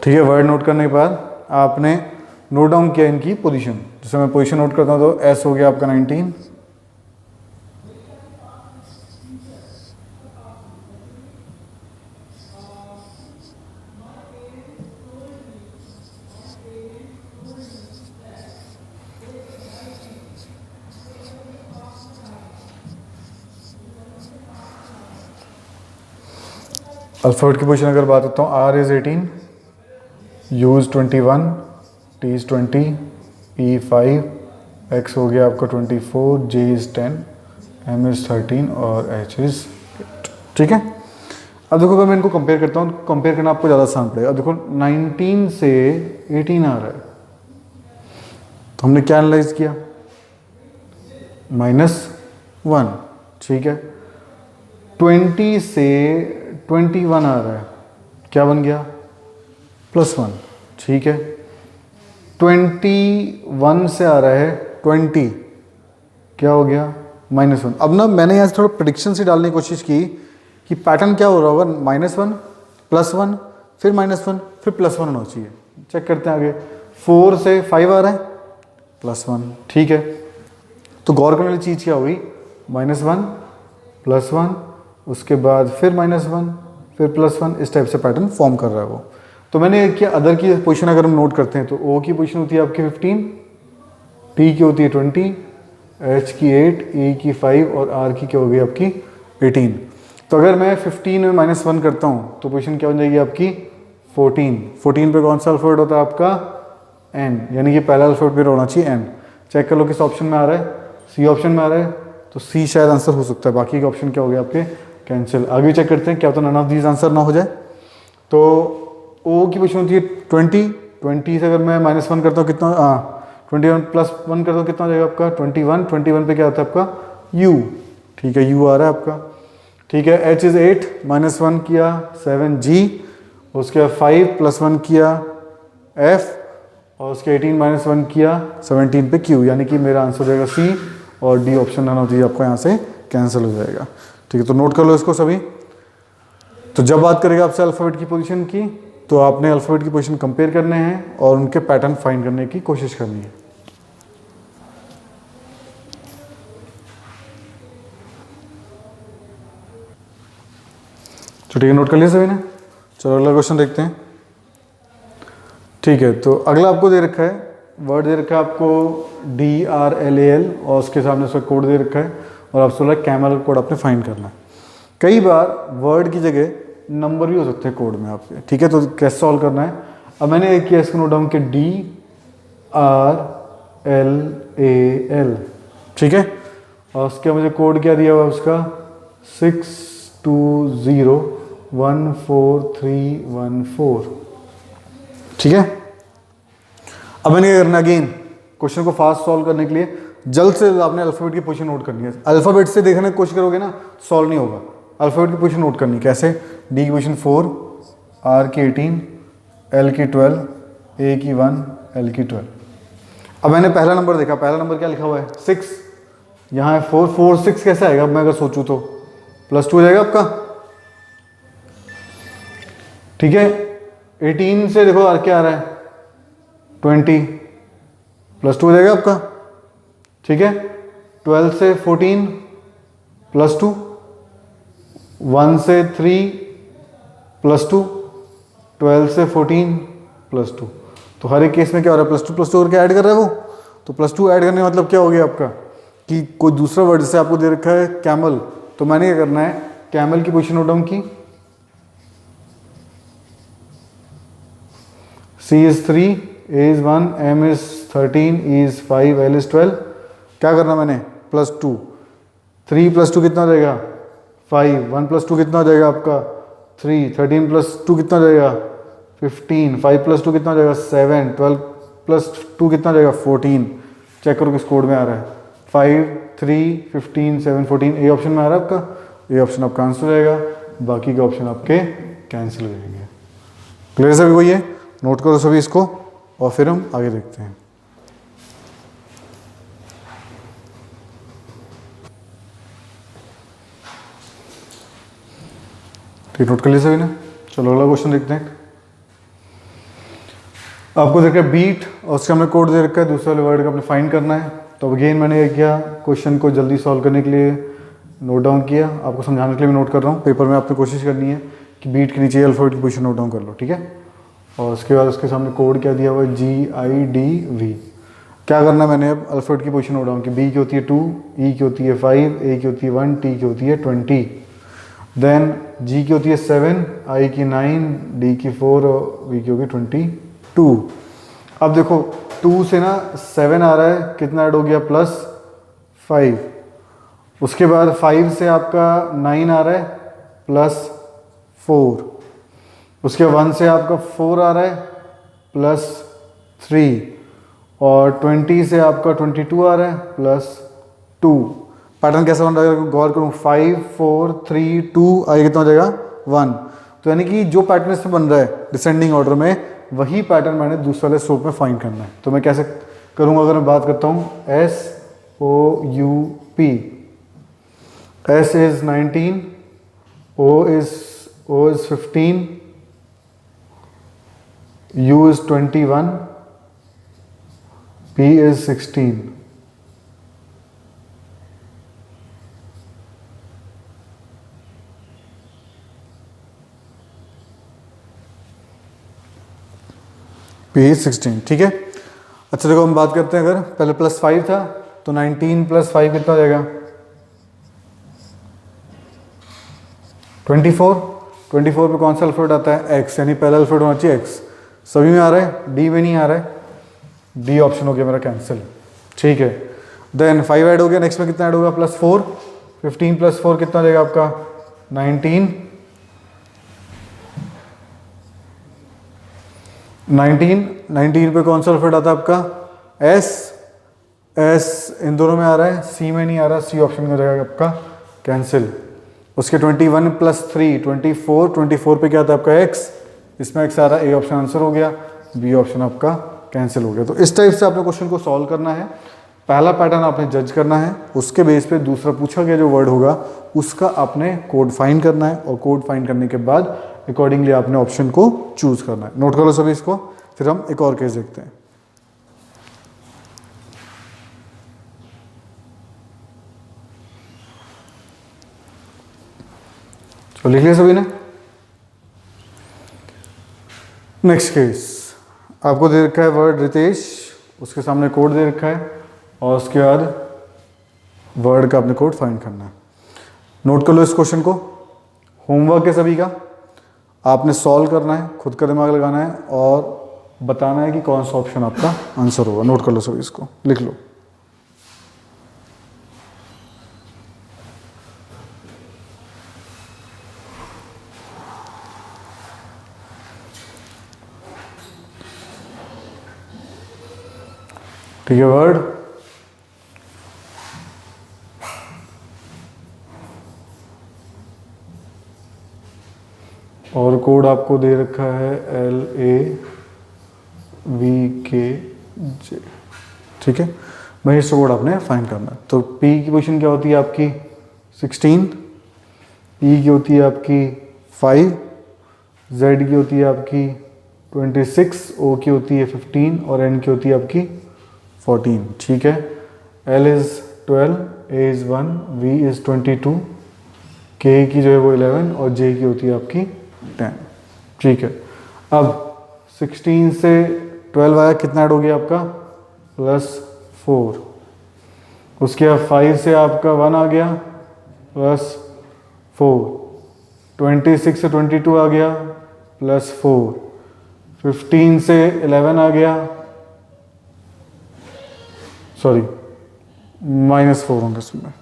Speaker 1: ठीक है, वर्ड नोट करने के बाद आपने नोट डाउन किया इनकी पोजीशन। जैसे मैं पोजीशन नोट करता हूँ तो एस हो गया आपका 19, अल्फाबेट की पोजीशन अगर बात करता हूँ, R is 18, U is 21, T is 20, E 5, X हो गया आपका 24, जे इज़ 10, एम इज़ 13 और एच इज़ 8। ठीक है, अब देखो अगर मैं इनको कंपेयर करता हूँ, कंपेयर करना आपको ज़्यादा आसान पड़ेगा। अब देखो 19 से 18 आ रहा है, तो हमने क्या एनालाइज किया, -1। ठीक है, 20 से 21 आ रहा है, क्या बन गया, +1। ठीक है, 21 से आ रहा है 20, क्या हो गया, -1। अब ना मैंने यहाँ से थोड़ा प्रेडिक्शन से डालने की कोशिश की कि पैटर्न क्या हो रहा होगा, -1 +1 फिर -1 फिर +1 होना चाहिए। चेक करते हैं आगे, 4 से 5 आ रहा है, +1। ठीक है, तो गौर करने वाली चीज़ क्या हुई, -1 +1 उसके बाद फिर -1 फिर +1, इस टाइप से पैटर्न फॉर्म कर रहा है वो। तो मैंने क्या, अदर की पोजीशन अगर हम नोट करते हैं तो ओ की पोजीशन होती है आपकी 15, टी की होती है 20, एच की 8, ई की 5 और आर की क्या हो गई आपकी 18। तो अगर मैं 15 में -1 करता हूँ तो पोजीशन क्या हो जाएगी आपकी 14। 14 पे कौन सा अल्फाबेट होता है आपका, एन, यानी कि पहला अल्फाबेट पे होना चाहिए एन। चेक कर लो किस ऑप्शन में आ रहा है, सी ऑप्शन में आ रहा है, तो सी शायद आंसर हो सकता है, बाकी के ऑप्शन क्या हो गए आपके कैंसिल। आगे चेक करते हैं क्या होता है, नन ऑफ दीज आंसर ना हो जाए। तो ओ की पोजीशन होती है 20 से अगर मैं -1 करता हूँ कितना, 21 + 1 करता हूँ कितना हो जाएगा आपका 21 पे क्या आता है आपका यू। ठीक है, यू आ रहा है आपका। ठीक है, एच इज़ 8, -1 किया 7 जी, उसके बाद 5 + 1 किया एफ, और उसके 18 -1 किया 17 पे क्यू, यानी कि मेरा आंसर हो जाएगा सी और D option none of these आपका यहाँ से कैंसिल हो जाएगा। ठीक है, तो नोट कर लो इसको सभी। तो जब बात करेगा आपसे अल्फाबेट की पोजीशन की, तो आपने अल्फाबेट की पोजीशन कंपेयर करने हैं और उनके पैटर्न फाइंड करने की कोशिश करनी है। तो ठीक है, नोट कर लिया सभी ने। चलो अगला क्वेश्चन देखते हैं। ठीक है, तो अगला आपको दे रखा है, वर्ड दे रखा है आपको DRLAL और उसके सामने उसका कोड दे रखा है और आपसे बोला कैमल कोड आपने फाइंड करना है। कई बार वर्ड की जगह नंबर भी हो सकते हैं कोड में आपके। ठीक है, तो कैसे सॉल्व करना है, अब मैंने एक किया इसको नोट डाउन के DRLAL। ठीक है, और उसके मुझे कोड क्या दिया हुआ है उसका 620143114। ठीक है, अब मैंने क्या करना है, अगेन क्वेश्चन को फास्ट सॉल्व करने के लिए जल्द से जल्द आपने अल्फाबेट की पोजीशन नोट करनी है। अल्फाबेट से देखने की कोशिश करोगे ना सॉल्व नहीं होगा, अल्फाबेट की पोजीशन नोट करनी। कैसे, डी की पोजीशन 4, आर की 18, एल की 12, ए की 1, एल की 12। अब मैंने पहला नंबर देखा, पहला नंबर क्या लिखा हुआ है 6, यहाँ है 4, 4 6 कैसे आएगा, अब मैं अगर सोचूं तो +2 हो जाएगा आपका। ठीक है, 18 से देखो आर क्या आ रहा है 20, +2 हो जाएगा आपका। ठीक है, 12 से 14 +2, 1 से 3 +2, 12 से 14 +2। तो हर एक केस में क्या हो रहा है, +2 करके ऐड कर रहा है वो। तो +2 ऐड करने का मतलब क्या हो गया आपका कि कोई दूसरा वर्ड जैसे आपको दे रखा है कैमल, तो मैंने क्या करना है, कैमल की पोजीशन नोट डाउन की, C is 3, A is 1, M is 13, E is 5, L is 12। क्या करना मैंने, +2, 3 + 2 कितना हो जाएगा 5, 1 + 2 कितना हो जाएगा आपका 3, 13 + 2 कितना हो जाएगा 15, 5 + 2 कितना हो जाएगा 7, 12 + 2 कितना हो जाएगा 14। चेक करो किस कोड में आ रहा है 5, 3, 15, 7, 14। ए ऑप्शन में आ रहा है आपका, ए ऑप्शन आपका आंसर हो जाएगा, बाकी के ऑप्शन आपके कैंसिल हो जाएंगे। क्लियर सभी को, ये नोट करो सभी इसको और फिर हम आगे देखते हैं। ठीक, नोट कर लिया सभी ने। चलो अगला क्वेश्चन देखते हैं। आपको दे रखा है बीट और उसका हमने कोड दे रखा है, दूसरे वाले वर्ड का अपने फाइंड करना है। तो अगेन मैंने ये किया, क्वेश्चन को जल्दी सॉल्व करने के लिए नोट डाउन किया, आपको समझाने के लिए मैं नोट कर रहा हूँ। पेपर में आपने कोशिश करनी है कि बीट के नीचे अल्फाबेट की पोजीशन नोट डाउन कर लो, ठीक है। और उसके बाद उसके सामने कोड क्या दिया हुआ है, GIDV। क्या करना है मैंने, अब अल्फाबेट की पोजीशन नोट डाउन की। बी की होती है 2, ई की होती है 5, ए की होती है 1, टी की होती है 20, देन जी की होती है 7, आई की 9, डी की 4 और वी की होगी 22। अब देखो 2 से ना 7 आ रहा है, कितना ऐड हो गया, +5। उसके बाद 5 से आपका 9 आ रहा है, +4। उसके 1 से आपका 4 आ रहा है, +3। और 20 से आपका 22 आ रहा है, +2। पैटर्न कैसा बन रहा है, गौर करूँ, 5 4 3 2 आगे कितना हो जाएगा, 1। तो यानी कि जो पैटर्न इसमें बन रहा है डिसेंडिंग ऑर्डर में, वही पैटर्न मैंने दूसरे वाले स्ट्रोक में फाइंड करना है। तो मैं कैसे करूँगा, अगर मैं बात करता हूँ SOUP, S is 19, O is 15, U is 21, P is 16। P is 16, ठीक है। अच्छा देखो हम बात करते हैं, अगर पहले +5 था तो 19 + 5 कितना हो जाएगा, 24। 24 पे कौन सा अल्फाबेट आता है, X, यानी पहला अल्फाबेट होना चाहिए X। सभी में आ रहा है, D में नहीं आ रहा है, D ऑप्शन हो गया मेरा कैंसिल, ठीक है। देन 5 ऐड हो गया, नेक्स्ट में कितना ऐड होगा, +4। 15 + 4 कितना हो जाएगा आपका, 19। 19 पे कौन सा अल्फाबेट आता है आपका, S इन दोनों में आ रहा है, C में नहीं आ रहा, C ऑप्शन में हो जाएगा आपका कैंसिल। उसके 21 + 3 24 पे क्या आता है आपका X, इसमें X आ रहा है, A ऑप्शन आंसर हो गया, B ऑप्शन आपका कैंसिल हो गया। तो इस टाइप से आपने क्वेश्चन को सॉल्व करना है। पहला पैटर्न आपने जज करना है, उसके बेस पे दूसरा पूछा गया जो वर्ड होगा उसका आपने कोड फाइंड करना है, और कोड फाइंड करने के बाद अकॉर्डिंगली आपने ऑप्शन को चूज करना है। नोट कर लो सभी इसको, फिर हम एक और केस देखते हैं। तो लिख लिया सभी ने। नेक्स्ट केस आपको दे रखा है वर्ड रितेश, उसके सामने कोड दे रखा है, और उसके बाद वर्ड का आपने कोड फाइंड करना है। नोट कर लो इस क्वेश्चन को, होमवर्क है सभी का, आपने सॉल्व करना है, खुद का दिमाग लगाना है और बताना है कि कौन सा ऑप्शन आपका आंसर होगा। नोट कर लो सभी इसको, लिख लो। ठीक है, वर्ड और कोड आपको दे रखा है LAVKJ, ठीक है। भाई इस कोड आपने फाइंड करना है। तो P की पोजीशन क्या होती है आपकी 16, E की होती है आपकी 5, Z की होती है आपकी 26, O की होती है 15 और N की होती है आपकी 14, ठीक है। L is 12, A is 1, V is 22, K की जो है वो 11 और J की होती है आपकी 10, ठीक है। अब 16 से 12 आया, कितना ऐड हो गया आपका, +4। उसके बाद 5 से आपका 1 आ गया, +4। 26 से 22 आ गया, +4। 15 से 11 आ गया, सॉरी -4 होंगे इसमें।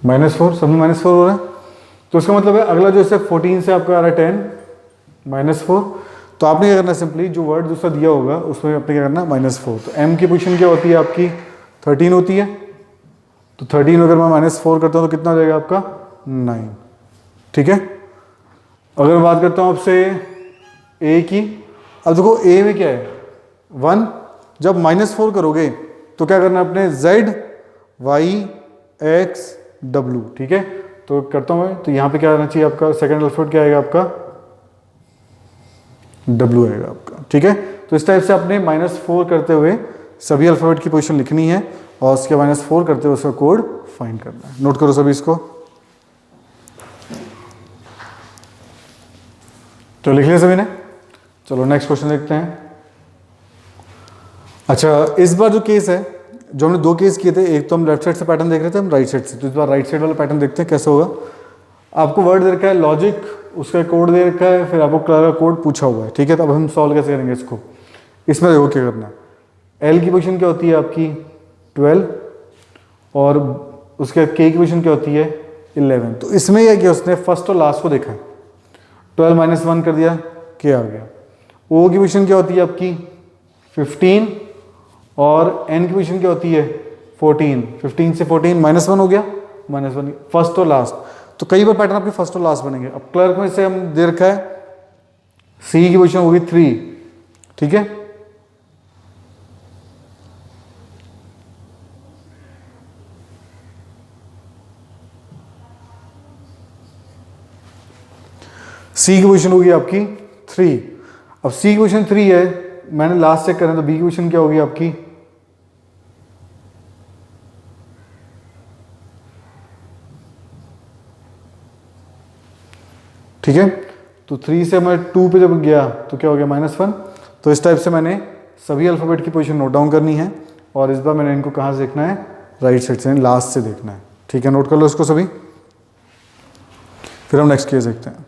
Speaker 1: -4, सब में -4 हो रहा है। तो उसका मतलब है अगला जो है 14 से आपका आ रहा है 10, -4। तो आपने क्या करना है, सिंपली जो वर्ड दूसरा दिया होगा उसमें आपने क्या करना है, -4। तो M की पोजीशन क्या होती है आपकी 13 होती है। तो 13 अगर मैं -4 करता हूँ तो कितना हो जाएगा आपका 9, ठीक है। अगर मैं बात करता हूँ आपसे A की, अब देखो A में क्या है, 1, जब -4 करोगे तो क्या करना है अपने Z Y X W, ठीक है। तो करता हूँ मैं, तो यहाँ पे क्या आना चाहिए आपका सेकेंड अल्फाबेट क्या आएगा आपका W आएगा आपका, ठीक है। तो इस टाइप से आपने -4 करते हुए सभी अल्फाबेट की पोजीशन लिखनी है और उसके -4 करते हुए उसका कोड फाइंड करना है। नोट करो सभी इसको। तो लिख लिया सभी ने। चलो नेक्स्ट क्वेश्चन देखते हैं। अच्छा, इस बार जो केस है, जो हमने 2 केस किए थे, एक तो हम लेफ्ट साइड से पैटर्न देख रहे थे, हम राइट साइड से, तो इस बार राइट साइड वाला पैटर्न देखते हैं कैसे होगा। आपको वर्ड दे रखा है लॉजिक, उसका कोड दे रखा है, फिर आपको कलर का कोड पूछा हुआ है, ठीक है। तो अब हम सॉल्व कैसे करेंगे इसको। इसमें देखो क्या करना है, एल की पोजीशन क्या होती है आपकी 12 और उसके के की पोजीशन क्या होती है 11। तो इसमें यह कि उसने फर्स्ट और लास्ट को देखा है, 12 - 1 कर दिया, के आ गया। ओ की पोजीशन क्या होती है आपकी 15 और एन की पोजीशन क्या होती है 14। 15 से 14 -1 हो गया, -1 फर्स्ट और लास्ट। तो कई बार पैटर्न आपके फर्स्ट और लास्ट बनेंगे। अब क्लर्क में से हम दे रखा है सी की पोजीशन होगी 3, ठीक है। सी की पोजीशन होगी आपकी 3। अब सी की पोजीशन 3 है, मैंने लास्ट चेक करें तो बी की पोजीशन क्या होगी आपकी, ठीक है। तो 3 से मैं 2 पे जब गया तो क्या हो गया -1। तो इस टाइप से मैंने सभी अल्फाबेट की पोजीशन नोट डाउन करनी है और इस बार मैंने इनको कहाँ से देखना है, राइट साइड से, लास्ट से देखना है, ठीक है। नोट कर लो इसको सभी, फिर हम नेक्स्ट केस देखते हैं।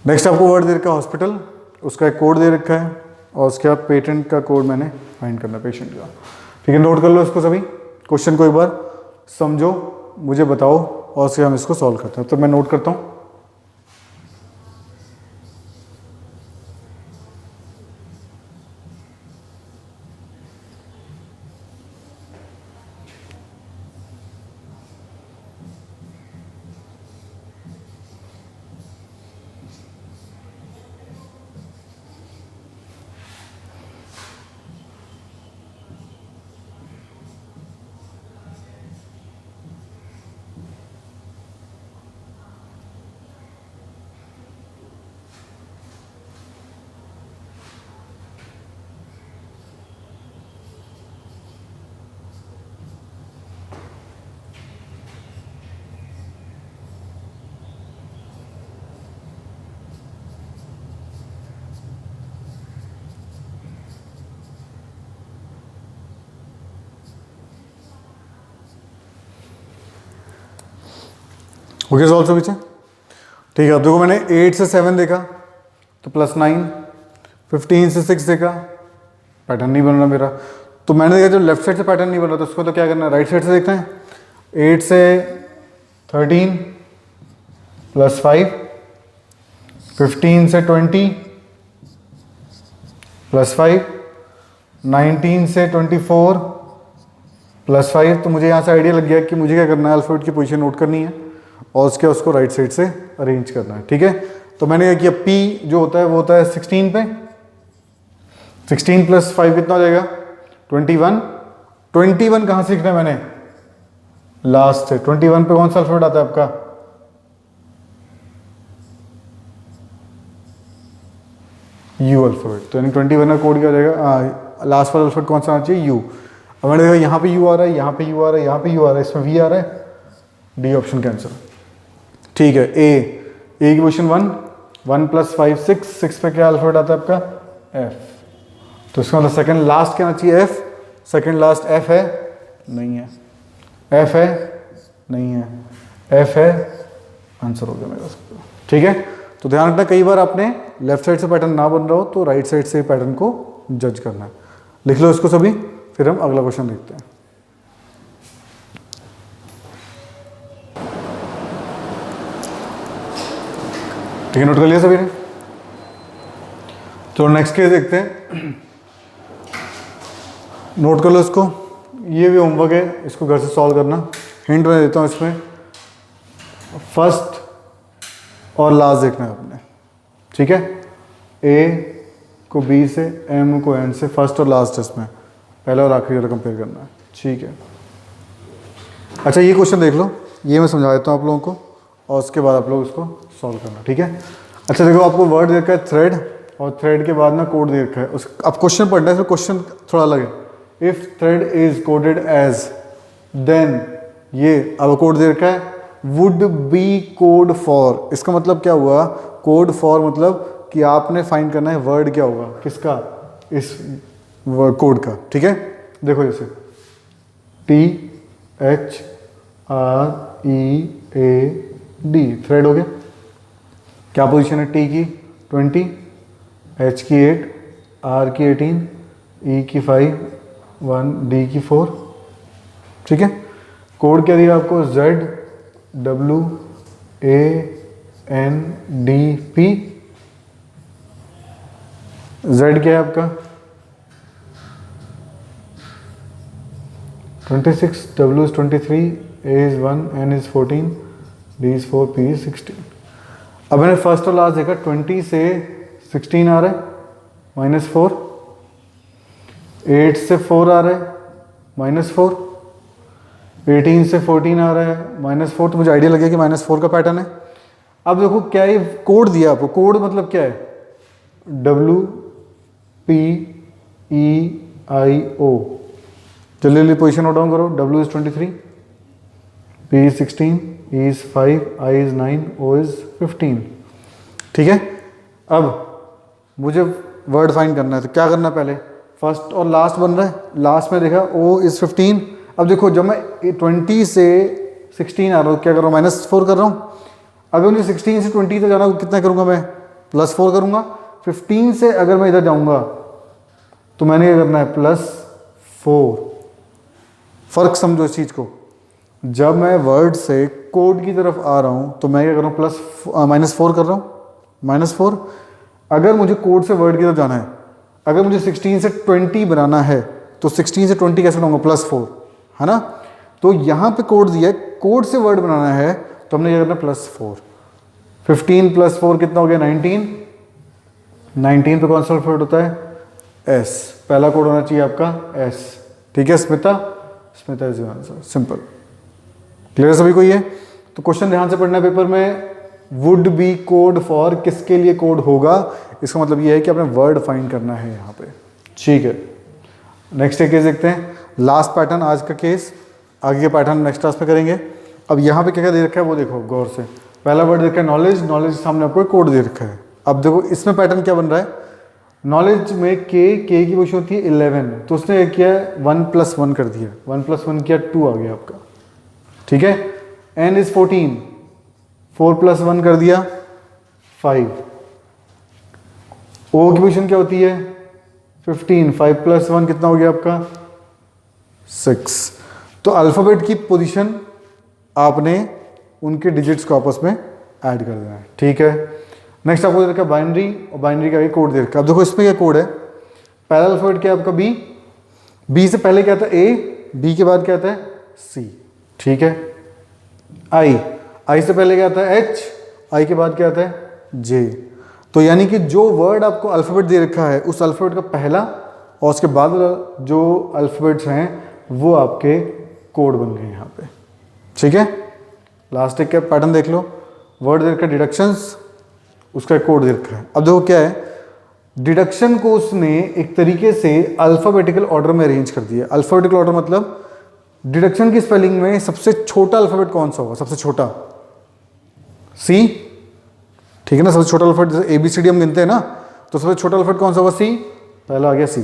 Speaker 1: नेक्स्ट आपको वर्ड दे रखा है हॉस्पिटल, उसका एक कोड दे रखा है और उसके बाद पेटेंट का कोड मैंने फाइंड करना है पेशेंट का, ठीक है। नोट कर लो इसको सभी, क्वेश्चन को एक बार समझो, मुझे बताओ और उससे हम इसको सॉल्व करते हैं। तो मैं नोट करता हूँ। ओके सॉल्व पीछे, ठीक है। अब देखो मैंने 8 से 7 देखा तो +9, 15 से 6 देखा, पैटर्न नहीं बन रहा मेरा। तो मैंने देखा जब लेफ्ट साइड से पैटर्न नहीं बन रहा तो उसको तो क्या करना है, राइट साइड से देखना है। 8 से 13 +5, 15 से 20 +5, 19 से 24 +5। तो मुझे यहाँ से आइडिया लग गया कि मुझे क्या करना है, अल्फाबेट की पोजीशन नोट करनी है और उसके उसको राइट साइड से अरेंज करना है, ठीक है। तो मैंने क्या किया, P जो होता है वो होता है 16 पे, 16 + 5 कितना हो जाएगा 21। 21 कहाँ से लिखना है मैंने, लास्ट से। 21 पे कौन सा अल्फाबेट आता है आपका, U अल्फाबेट। तो यानी 21 का कोड क्या हो जाएगा, लास्ट वाला अल्फाबेट कौन सा आना चाहिए, U। अब मैंने देखा यहाँ पे U आ रहा है, यहाँ पे U आ रहा है, यहाँ पे U आ रहा है, इसमें V आ रहा है, डी ऑप्शन कैंसिल, ठीक है। ए की पोजीशन 1 + 5 6 पे क्या अल्फाबेट आता है आपका F। तो इसका मतलब सेकंड लास्ट क्या आना चाहिए, F। सेकंड लास्ट F है, नहीं है, F है, नहीं है, F है, आंसर हो गया मेरा, ठीक है। तो ध्यान रखना कई बार आपने लेफ्ट साइड से पैटर्न ना बन रहा हो तो राइट साइड से पैटर्न को जज करना है। लिख लो इसको सभी, फिर हम अगला क्वेश्चन देखते हैं। ठीक है, नोट कर लिया सभी ने। तो नेक्स्ट केस देखते हैं, नोट कर लो इसको, ये भी होमवर्क है, इसको घर से सॉल्व करना। हिंट मैं देता हूँ, इसमें फर्स्ट और लास्ट देखना है आपने, ठीक है। A को बी से, एम को एन से, फर्स्ट और लास्ट इसमें पहला और आखिरी वाला कंपेयर करना है। ठीक है, अच्छा ये क्वेश्चन देख लो, ये मैं समझा देता हूँ आप लोगों को और उसके बाद आप लोग इसको सॉल्व करना। ठीक है, अच्छा देखो आपको वर्ड दे रखा है थ्रेड और थ्रेड के बाद ना कोड दे रखा है। उस अब क्वेश्चन पढ़ना है, क्वेश्चन थोड़ा अलग है। If thread is coded as then, ये अब कोड दे रखा है वुड बी कोड फॉर। इसका मतलब क्या हुआ, कोड फॉर मतलब कि आपने फाइंड करना है वर्ड क्या होगा, किसका, इस कोड का। ठीक है, देखो जैसे THREAD थ्रेड हो गया, क्या पोजीशन है टी की 20, एच की 8, आर की 18, ई की 5, 1, डी की 4। ठीक है, कोड क्या दिया आपको, ZWANDP। Z क्या है आपका 26, W is 23, A is 1, N is 14, D is 4, P is 16। अब मैंने फर्स्ट और लास्ट देखा, 20 से 16 आ रहा है -4, 8 से 4 आ रहा है -4, 18 से 14 आ रहा है -4। तो मुझे आइडिया लगे कि -4 का पैटर्न है। अब देखो क्या ये कोड दिया आपको, कोड मतलब क्या है, WPEIO। जल्दी जल्दी पोजिशन नोट डाउन करो, W is 23, P is 16, E is 5, I is 9, O is 15। ठीक है, अब मुझे वर्ड फाइंड करना है तो क्या करना है, पहले फर्स्ट और लास्ट बन रहा है, लास्ट में देखा O is 15। अब देखो जब मैं 20 से 16 आ रहा हूँ, क्या कर रहा हूँ, -4 कर रहा हूँ। अगर मुझे 16 से 20 तक जाना हो, कितना करूँगा मैं, +4 करूँगा। 15 से अगर मैं इधर जाऊँगा तो मैंने क्या करना है, +4। फ़र्क समझो इस चीज़ को, जब मैं वर्ड से कोड की तरफ आ रहा हूँ तो मैं क्या कर रहा हूँ, -4 कर रहा हूँ, -4। अगर मुझे कोड से वर्ड की तरफ जाना है, अगर मुझे 16 से 20 बनाना है तो 16 से 20 कैसे बनाऊंगा, +4 है ना। तो यहाँ पे कोड दिया है, कोड से वर्ड बनाना है तो हमने क्या करना, +4। 15 + 4 कितना हो गया, 19। 19 पे कौन सा अल्फाबेट होता है, S। पहला कोड होना चाहिए आपका S। ठीक है, Smita, Smita is your answer, simple. Clear सभी को ये। तो क्वेश्चन ध्यान से पढ़ना है पेपर में, वुड बी कोड फॉर किसके लिए कोड होगा, इसका मतलब ये है कि आपने वर्ड फाइंड करना है यहाँ पे। ठीक है, नेक्स्ट एक केस देखते हैं, लास्ट पैटर्न आज का केस, आगे के पैटर्न नेक्स्ट क्लास में करेंगे। अब यहाँ पे क्या क्या दे रखा है वो देखो गौर से। पहला वर्ड देखा है नॉलेज, नॉलेज के सामने आपको कोड दे रखा है। अब देखो इसमें पैटर्न क्या बन रहा है, नॉलेज में के की पोजीशन होती है 11, तो उसने क्या किया है 1 + 1 कर दिया, 1 + 1 किया 2 आ गया आपका। ठीक है, N is 14, 4 + 1 कर दिया 5। O की पोजीशन क्या होती है 15, 5 + 1 कितना हो गया आपका 6। तो अल्फ़ाबेट की पोजीशन आपने उनके डिजिट्स को आपस में ऐड कर देना है। ठीक है, नेक्स्ट आपको दे रखा है बाइनरी, और बाइनरी का भी कोड दे रखा है। अब देखो इसमें क्या कोड है, पहला अल्फ़ाबेट क्या है आपका B, B से पहले क्या आता है A, B के बाद क्या आता है C। ठीक है, I से पहले क्या आता है H, I के बाद क्या आता है J। तो यानी कि जो वर्ड आपको अल्फ़ाबेट दे रखा है उस अल्फ़ाबेट का पहला और उसके बाद जो अल्फ़ाबेट्स हैं वो आपके कोड बन गए यहाँ पे। ठीक है, लास्ट एक का पैटर्न देख लो, वर्ड दे रखा है डिडक्शंस, उसका कोड दे रखा है। अब देखो क्या है, डिडक्शन को उसने एक तरीके से अल्फ़ाबेटिकल ऑर्डर में अरेंज कर दिया। अल्फ़ाबेटिकल ऑर्डर मतलब डिडक्शन की स्पेलिंग में सबसे छोटा अल्फ़ाबेट कौन सा होगा, सबसे छोटा C। ठीक है ना, सबसे छोटा अल्फ़ाबेट जैसे ABCD हम गिनते हैं ना, तो सबसे छोटा अल्फ़ाबेट कौन सा होगा C, पहला आ गया C।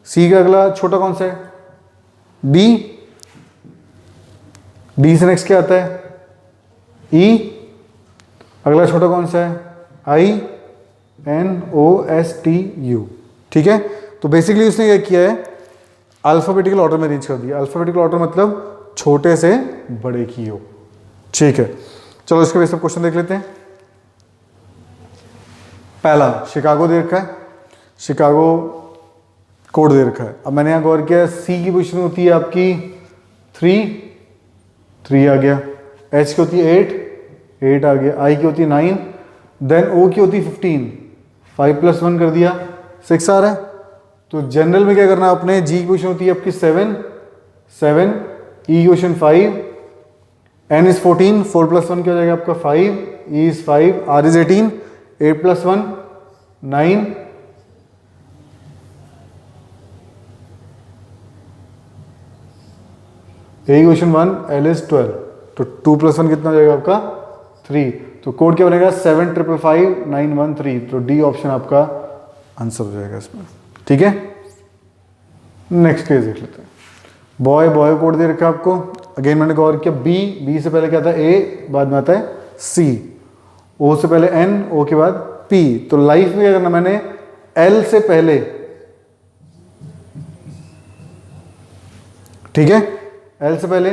Speaker 1: C का अगला छोटा कौन सा है D, D से नेक्स्ट क्या आता है E, अगला छोटा कौन सा है INOSTU। ठीक है, तो बेसिकली उसने क्या किया है, अल्फ़ाबेटिकल ऑर्डर में अरेंज कर दिया। अल्फ़ाबेटिकल ऑर्डर मतलब छोटे से बड़े की हो। ठीक है, चलो इसके बेस पर क्वेश्चन देख लेते हैं। पहला शिकागो दे रखा है, शिकागो कोड दे रखा है। अब मैंने यहाँ गौर किया, C की पोजीशन होती है आपकी 3 आ गया, H की होती है 8 आ गया, I की होती है 9, देन O की होती है 15, 5 + 1 कर दिया 6 आ रहा है। तो जनरल में क्या करना है आपने, जी की पोजीशन होती है आपकी 7, ई की पोजीशन 5, n इज 14, 4 + 1 क्या हो जाएगा आपका 5, e इज 5, r इज 18, 8 + 1 9, ए की पोजीशन 1, l इज 12, तो 2 + 1 कितना हो जाएगा आपका 3। तो कोड क्या बनेगा 7555913, तो डी ऑप्शन आपका आंसर हो जाएगा इसमें। ठीक है, नेक्स्ट केस देख लेते हैं। बॉय कोड दे रखा है आपको, अगेन मैंने गौर किया बी से पहले क्या आता है ए, बाद में आता है सी, ओ से पहले एन, ओ के बाद पी। तो लाइफ में क्या करना मैंने, एल से पहले, ठीक है, एल से पहले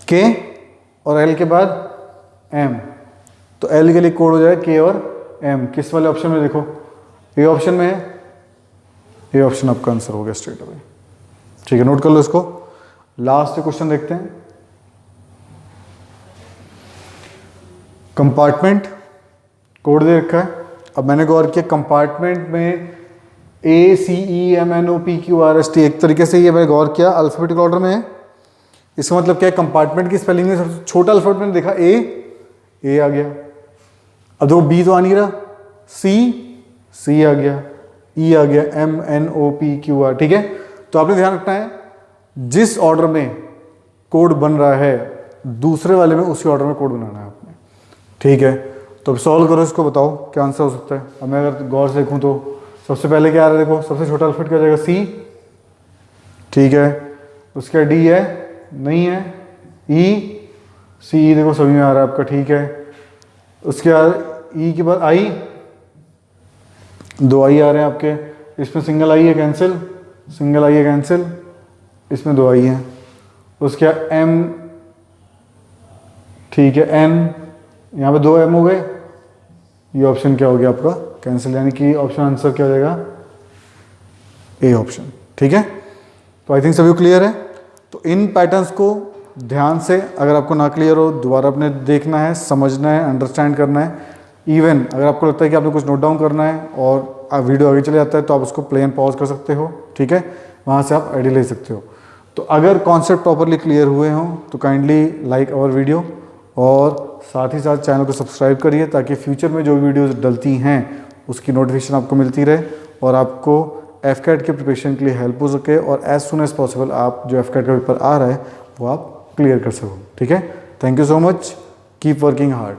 Speaker 1: के और एल के बाद एम। तो एल के लिए कोड हो जाएगा के और एम। किस वाले ऑप्शन में देखो, ए ऑप्शन में है, ए ऑप्शन आपका आंसर हो गया स्ट्रेट अवे। ठीक है, नोट कर लो इसको। लास्ट क्वेश्चन देखते हैं। कंपार्टमेंट कोड दे रखा है। अब मैंने गौर किया कंपार्टमेंट में A C E M N O P Q R S T, एक तरीके से ये मैंने गौर किया अल्फाबेटिक ऑर्डर में है। इसका मतलब क्या है, कंपार्टमेंट की स्पेलिंग में सबसे छोटा अल्फाबेट मैंने देखा ए आ गया। अब देखो बी तो आ नहीं रहा, सी आ गया, ई आ गया, M N O P Q R. ठीक है, तो आपने ध्यान रखना है जिस ऑर्डर में कोड बन रहा है दूसरे वाले में उसी ऑर्डर में कोड बनाना है आपने। ठीक है, तो अब सॉल्व करो इसको, बताओ क्या आंसर हो सकता है। अब मैं अगर गौर से देखूं तो सबसे पहले क्या आ रहा है, देखो सबसे छोटा अल्फाबेट क्या हो जाएगा सी। ठीक है, उसके डी है नहीं है, ई सी देखो सभी में आ रहा है आपका। ठीक है, उसके बाद ई के बाद आई, 2 आई आ रहे हैं आपके, इसमें सिंगल आई है कैंसिल, सिंगल आई है कैंसिल, इसमें 2 आई है। उसके बाद एम, ठीक है, एन, यहाँ पे 2 एम हो गए, ये ऑप्शन क्या हो गया आपका कैंसिल, यानी कि ऑप्शन आंसर क्या हो जाएगा ए ऑप्शन। ठीक है, तो आई थिंक सभी क्लियर है। तो इन पैटर्न्स को ध्यान से, अगर आपको ना क्लियर हो दोबारा अपने देखना है, समझना है, अंडरस्टैंड करना है। इवन अगर आपको लगता है कि आपने कुछ नोट डाउन करना है और आप वीडियो आगे चले जाता है तो आप उसको प्ले एंड पॉज कर सकते हो। ठीक है, वहाँ से आप आइडिया ले सकते हो। तो अगर कॉन्सेप्ट प्रॉपरली क्लियर हुए हों तो काइंडली लाइक आवर वीडियो और साथ ही साथ चैनल को सब्सक्राइब करिए, ताकि फ्यूचर में जो वीडियोज़ डलती हैं उसकी नोटिफिकेशन आपको मिलती रहे और आपको एफकैट के प्रिपरेशन के लिए हेल्प हो सके और एज सुन एज पॉसिबल आप जो एफकैट का पेपर आ रहा है वो आप क्लियर कर सको। ठीक है, thank you so much, keep working hard.